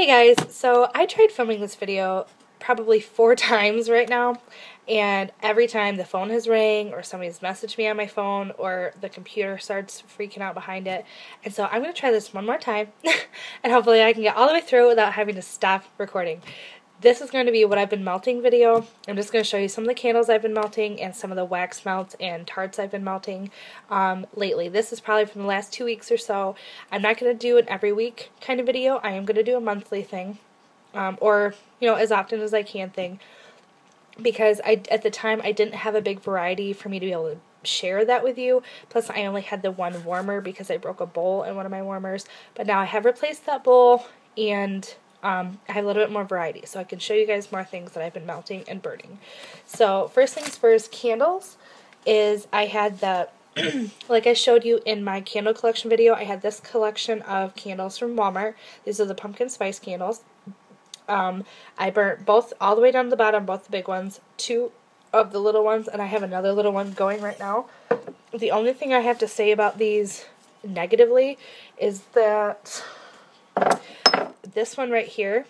Hey guys, so I tried filming this video probably 4 times right now, and every time the phone has rang or somebody's messaged me on my phone or the computer starts freaking out behind it. And so I'm going to try this one more time and hopefully I can get all the way through without having to stop recording. This is going to be what I've been melting video. I'm just going to show you some of the candles I've been melting and some of the wax melts and tarts I've been melting lately. This is probably from the last 2 weeks or so. I'm not going to do an every week kind of video. I am going to do a monthly thing or, you know, as often as I can thing, because at the time I didn't have a big variety for me to be able to share that with you. Plus I only had the one warmer because I broke a bowl in one of my warmers. But now I have replaced that bowl and I have a little bit more variety, so I can show you guys more things that I've been melting and burning. So first things first, candles is I had the, like I showed you in my candle collection video, I had this collection of candles from Walmart. These are the pumpkin spice candles. I burnt both all the way down to the bottom, both the big ones, 2 of the little ones, and I have another little one going right now. The only thing I have to say about these negatively is that this one right here,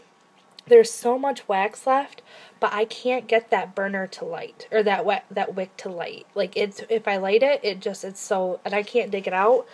there's so much wax left, but I can't get that burner to light, or that wick to light. Like, it's, if I light it, it's so, and I can't dig it out.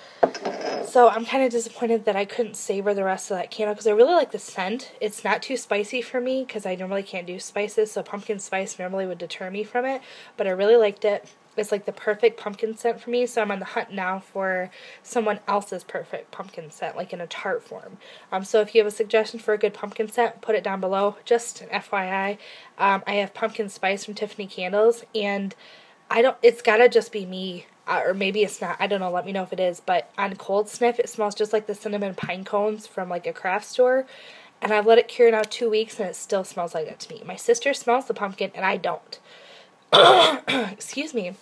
So I'm kind of disappointed that I couldn't savor the rest of that candle, because I really like the scent. It's not too spicy for me, because I normally can't do spices, so pumpkin spice normally would deter me from it, but I really liked it. It's like the perfect pumpkin scent for me, so I'm on the hunt now for someone else's perfect pumpkin scent, like in a tart form. So if you have a suggestion for a good pumpkin scent, put it down below. Just an FYI, I have pumpkin spice from Tiffany Candles, and it's gotta just be me, or maybe it's not, I don't know, let me know if it is, but on cold sniff, it smells just like the cinnamon pine cones from like a craft store, and I've let it cure now 2 weeks, and it still smells like that to me. My sister smells the pumpkin, and I don't. Excuse me.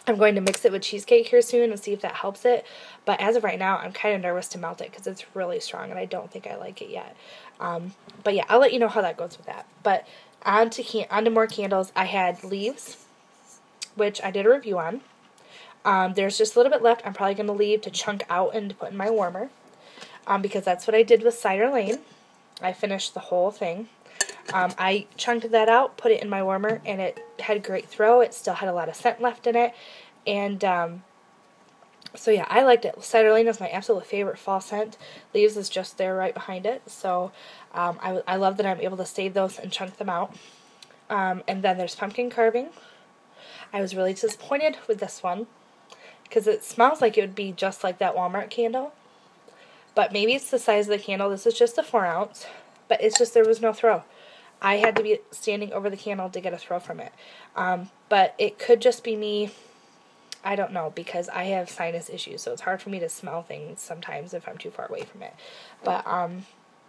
I'm going to mix it with cheesecake here soon and see if that helps it. But as of right now, I'm kind of nervous to melt it because it's really strong and I don't think I like it yet. But yeah, I'll let you know how that goes with that. But on to more candles. I had leaves, which I did a review on. There's just a little bit left. I'm probably going to leave to chunk out and to put in my warmer. Because that's what I did with Cider Lane. I finished the whole thing. I chunked that out, put it in my warmer, and it had a great throw. It still had a lot of scent left in it, and so yeah, I liked it. Cider Lane is my absolute favorite fall scent. Leaves is just there right behind it, so I love that I'm able to save those and chunk them out. And then there's pumpkin carving. I was really disappointed with this one, because it smells like it would be just like that Walmart candle, but maybe it's the size of the candle. This is just a 4 ounce, but it's just there was no throw. I had to be standing over the candle to get a throw from it. But it could just be me. I don't know, because I have sinus issues, so it's hard for me to smell things sometimes if I'm too far away from it. But,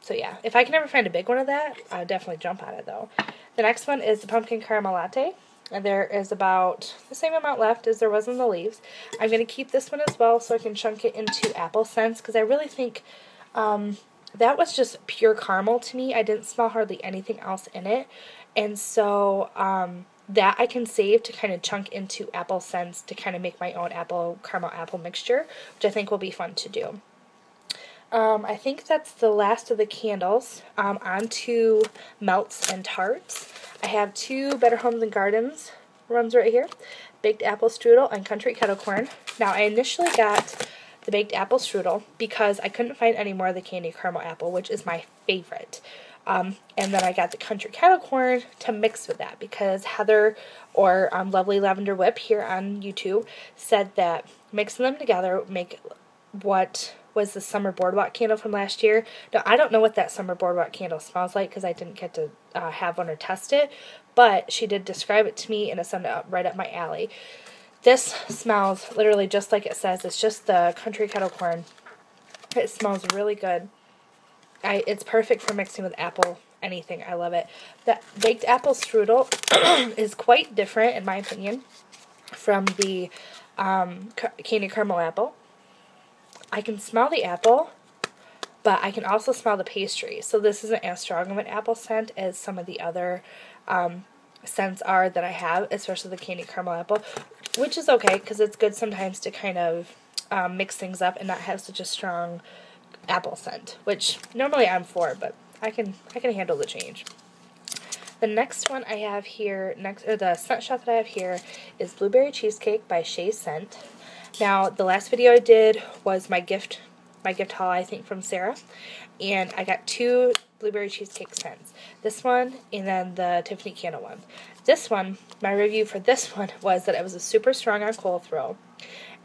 so yeah, if I can ever find a big one of that, I'll definitely jump on it, though. The next one is the pumpkin caramel latte. And there is about the same amount left as there was in the leaves. I'm going to keep this one as well so I can chunk it into apple scents, because I really think that was just pure caramel to me. I didn't smell hardly anything else in it. And so that I can save to kind of chunk into apple scents to kind of make my own caramel apple mixture, which I think will be fun to do. I think that's the last of the candles. On to melts and tarts. I have 2 Better Homes and Gardens runs right here. Baked apple strudel and country kettle corn. Now I initially got the baked apple strudel because I couldn't find any more of the candy caramel apple, which is my favorite. And then I got the country kettle corn to mix with that because Heather, or Lovely Lavender Whip here on YouTube, said that mixing them together make what was the summer boardwalk candle from last year. Now I don't know what that summer boardwalk candle smells like because I didn't get to have one or test it, but she did describe it to me and it sounded right up my alley. This smells literally just like it says. It's just the country kettle corn. It smells really good. It's perfect for mixing with apple anything. I love it. The baked apple strudel is quite different, in my opinion, from the candy caramel apple. I can smell the apple, but I can also smell the pastry. So this isn't as strong of an apple scent as some of the other scents are that I have, especially the candy caramel apple, which is okay because it's good sometimes to kind of mix things up and not have such a strong apple scent, which normally I'm for, but I can handle the change. The next one I have here, the scent shot that I have here is Blueberry Cheesecake by Shea Scent. Now, the last video I did was my gift haul, I think, from Sarah. And I got 2 blueberry cheesecake scents. This one and then the Tiffany Candle one. This one, my review for this one was that it was a super strong on cold throw.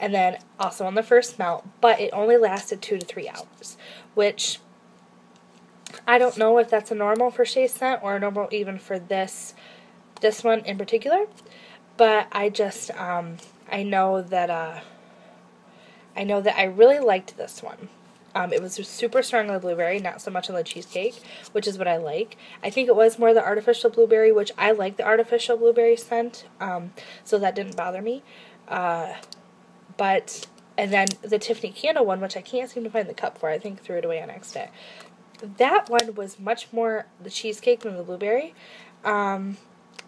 And then also on the first melt, but it only lasted 2 to 3 hours. Which, I don't know if that's a normal for Shea Scent or a normal even for this one in particular. But I just, I know that I really liked this one. It was super strong on the blueberry, not so much on the cheesecake, which is what I like. I think it was more the artificial blueberry, which I like the artificial blueberry scent, so that didn't bother me. And then the Tiffany Candle one, which I can't seem to find the cup for, I think threw it away on next day. That one was much more the cheesecake than the blueberry.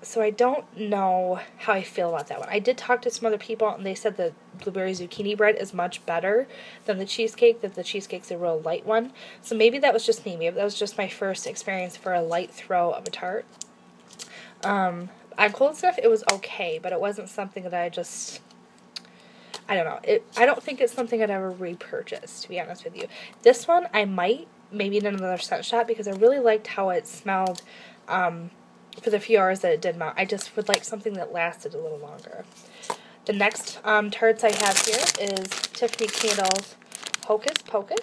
So I don't know how I feel about that one. I did talk to some other people, and they said the blueberry zucchini bread is much better than the cheesecake, that the cheesecake's a real light one. So maybe that was just me. Maybe that was just my first experience for a light throw of a tart. On cold stuff, it was okay, but it wasn't something that I don't know. I don't think it's something I'd ever repurchase, to be honest with you. This one, I might, maybe in another scent shot, because I really liked how it smelled, for the few hours that it did melt. I just would like something that lasted a little longer. The next tarts I have here is Tiffany Candle's Hocus Pocus.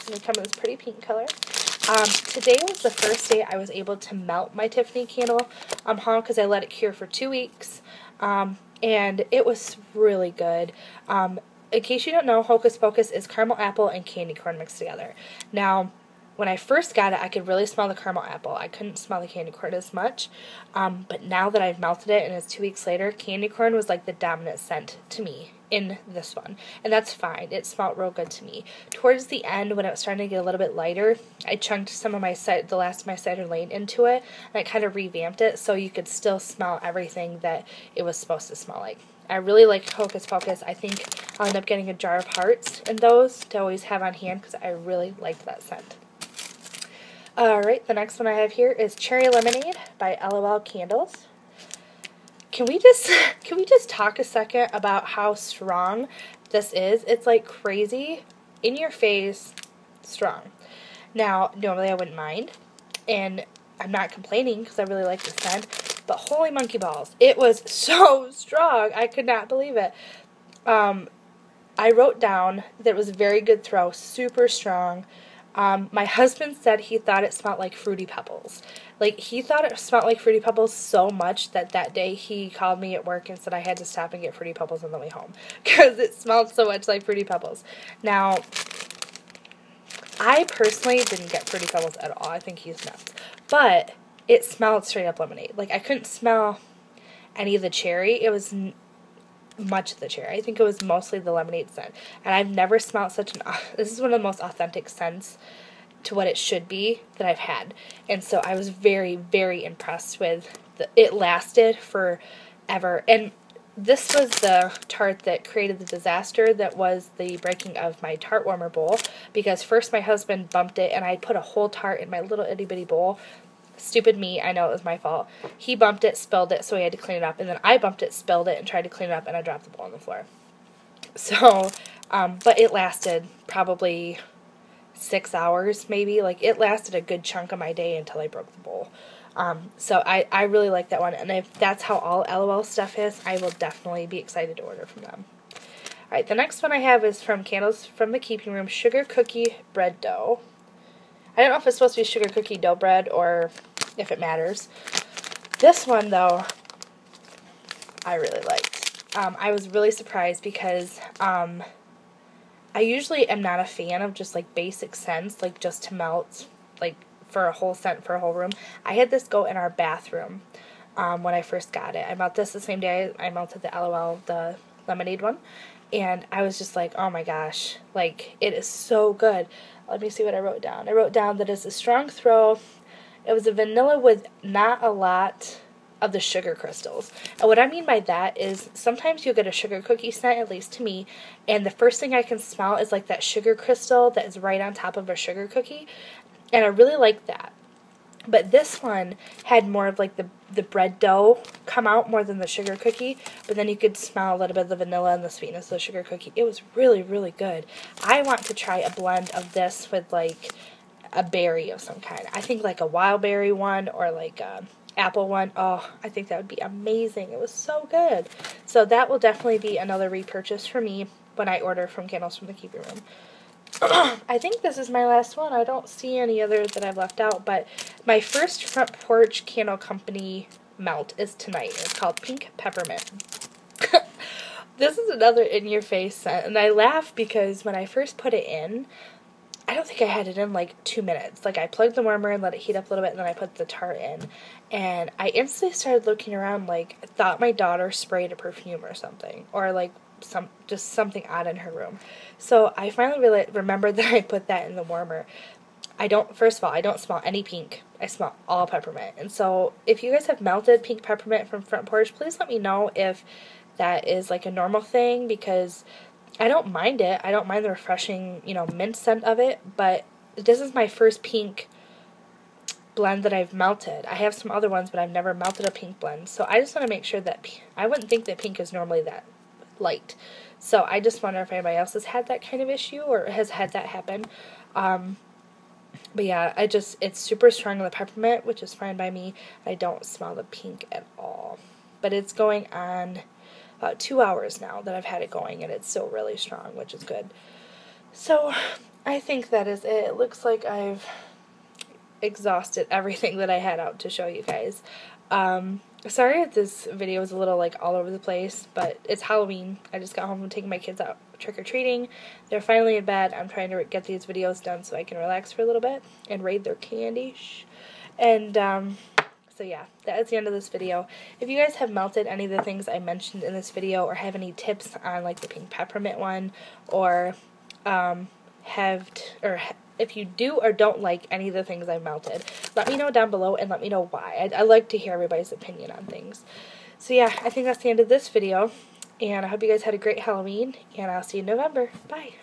They come in this pretty pink color. Today was the first day I was able to melt my Tiffany Candle home because I let it cure for 2 weeks. And it was really good. In case you don't know, Hocus Pocus is caramel apple and candy corn mixed together. Now, when I first got it, I could really smell the caramel apple. I couldn't smell the candy corn as much. But now that I've melted it and it's 2 weeks later, candy corn was like the dominant scent to me in this one. And that's fine. It smelled real good to me. Towards the end, when it was starting to get a little bit lighter, I chunked some of the last of my cider lane into it, and I kind of revamped it so you could still smell everything that it was supposed to smell like. I really like Hocus Pocus. I think I'll end up getting a jar of hearts in those to always have on hand because I really liked that scent. Alright, the next one I have here is Cherry Lemonade by LOL Candles. Can we just talk a second about how strong this is? It's like crazy, in your face, strong. Now, normally I wouldn't mind, and I'm not complaining because I really like the scent, but holy monkey balls, it was so strong. I could not believe it. I wrote down that it was a very good throw, super strong. My husband said he thought it smelled like Fruity Pebbles. Like, he thought it smelled like Fruity Pebbles so much that day he called me at work and said I had to stop and get Fruity Pebbles on the way home because it smelled so much like Fruity Pebbles. Now, I personally didn't get Fruity Pebbles at all. I think he's nuts. But it smelled straight up lemonade. Like, I couldn't smell any of the cherry. It was much of the cherry. I think it was mostly the lemonade scent. And I've never smelled this is one of the most authentic scents to what it should be that I've had. And so I was very, very impressed with it lasted forever. And this was the tart that created the disaster that was the breaking of my tart warmer bowl, because first my husband bumped it and I put a whole tart in my little itty bitty bowl. Stupid me, I know it was my fault. He bumped it, spilled it, so he had to clean it up, and then I bumped it, spilled it, and tried to clean it up, and I dropped the bowl on the floor. So, but it lasted probably 6 hours, maybe. Like, it lasted a good chunk of my day until I broke the bowl. So I really like that one, and if that's how all LOL stuff is, I will definitely be excited to order from them. Alright, the next one I have is from Candles from the Keeping Room, Sugar Cookie Bread Dough. I don't know if it's supposed to be sugar cookie dough bread or if it matters. This one, though, I really liked. I was really surprised because I usually am not a fan of just, like, basic scents, like, just to melt, like, for a whole scent for a whole room. I had this go in our bathroom when I first got it. I melted this the same day I melted the LOL, the lemonade one. And I was just like, oh my gosh, like, it is so good. Let me see what I wrote down. I wrote down that it's a strong throw. It was a vanilla with not a lot of the sugar crystals. And what I mean by that is sometimes you'll get a sugar cookie scent, at least to me, and the first thing I can smell is like that sugar crystal that is right on top of a sugar cookie. And I really like that. But this one had more of like the bread dough come out more than the sugar cookie. But then you could smell a little bit of the vanilla and the sweetness of the sugar cookie. It was really, really good. I want to try a blend of this with like a berry of some kind. I think like a wild berry one or like a apple one. Oh, I think that would be amazing. It was so good. So that will definitely be another repurchase for me when I order from Candles from the Keeping Room. I think this is my last one. I don't see any others that I've left out, but my first Front Porch Candle Company melt is tonight. It's called Pink Peppermint. This is another in-your-face scent, and I laugh because when I first put it in, I don't think I had it in like 2 minutes. Like, I plugged the warmer and let it heat up a little bit, and then I put the tart in, and I instantly started looking around like I thought my daughter sprayed a perfume or something, or like just something odd in her room. So I finally remembered that I put that in the warmer. First of all, I don't smell any pink. I smell all peppermint. And so if you guys have melted pink peppermint from Front Porch, please let me know if that is like a normal thing, because I don't mind it. I don't mind the refreshing, mint scent of it, but this is my first pink blend that I've melted. I have some other ones, but I've never melted a pink blend. So I just want to make sure that I wouldn't think that pink is normally that light. So I just wonder if anybody else has had that kind of issue or has had that happen. But yeah, it's super strong on the peppermint, which is fine by me. I don't smell the pink at all. But it's going on about 2 hours now that I've had it going, and it's still really strong, which is good. So I think that is it. It looks like I've exhausted everything that I had out to show you guys. Sorry if this video is a little like all over the place, but it's Halloween. I just got home from taking my kids out trick-or-treating. They're finally in bed. I'm trying to get these videos done so I can relax for a little bit and raid their candy. And so yeah, that is the end of this video. If you guys have melted any of the things I mentioned in this video, or have any tips on like the pink peppermint one, or if you do or don't like any of the things I melted, let me know down below and let me know why. I like to hear everybody's opinion on things. So yeah, I think that's the end of this video, and I hope you guys had a great Halloween, and I'll see you in November. Bye!